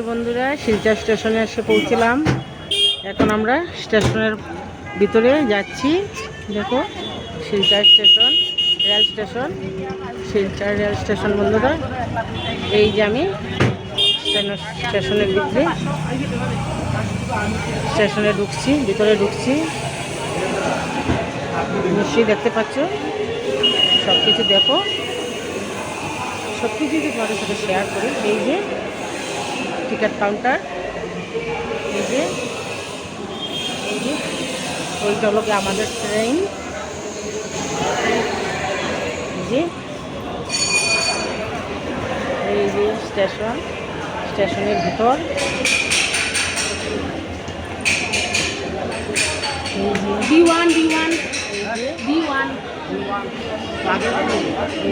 বন্ধুরা, শিলচর স্টেশনে এসে পৌঁছলাম। এখন আমরা স্টেশনের ভিতরে যাচ্ছি। দেখো, Silchar station, rail station, Silchar rail station. বন্ধুরা, এই যে আমি স্টেশনের ভিতরে স্টেশনে ঢুকছি, ভিতরে ঢুকছি। নিশ্চয়ই দেখতে পাচ্ছ, সব কিছু দেখো, সব কিছু তোমাদের সাথে শেয়ার করি। এই যে টিকিট কাউন্টার, এই যে ওইটা হলো আমাদের ট্রেন। এই যে স্টেশনের ভিতর।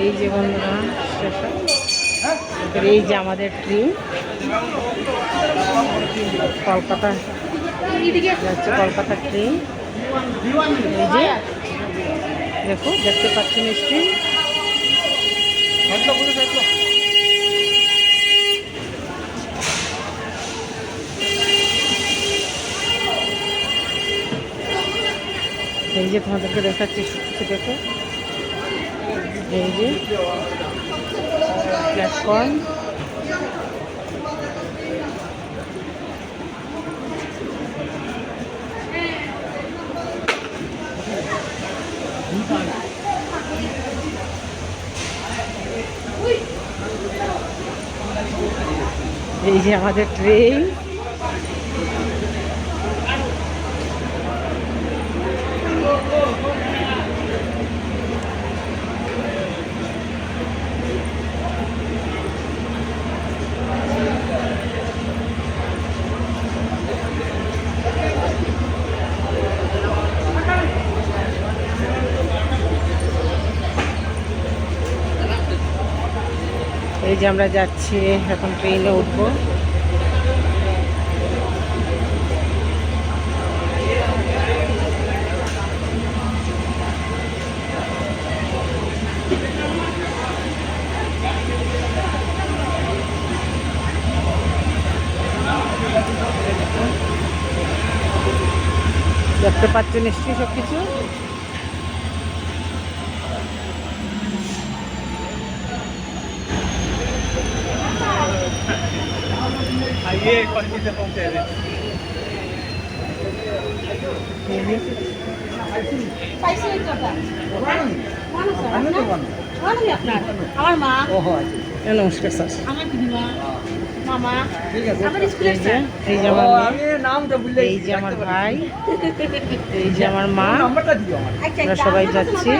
এই যে বন্ধুরা স্টেশন, এই যে আমাদের ট্রেন কলকাতা যাচ্ছে, কলকাতার ট্রেন। এই যে দেখো, দেখতে পাচ্ছেন নিশ্চয়ই। এই যে তোমাদেরকে দেখাচ্ছি সবকিছু দেখো। এই যে প্ল্যাটফর্ম, এই যে আমাদের ট্রেন। এই যে আমরা যাচ্ছি, এখন ট্রেনে উঠবো। দেখতে পাচ্ছ নিশ্চয়ই সব কিছু। নমস্কার স্যার। এই যে আমার ভাই, এই যে আমার মা, আমরা সবাই যাচ্ছি।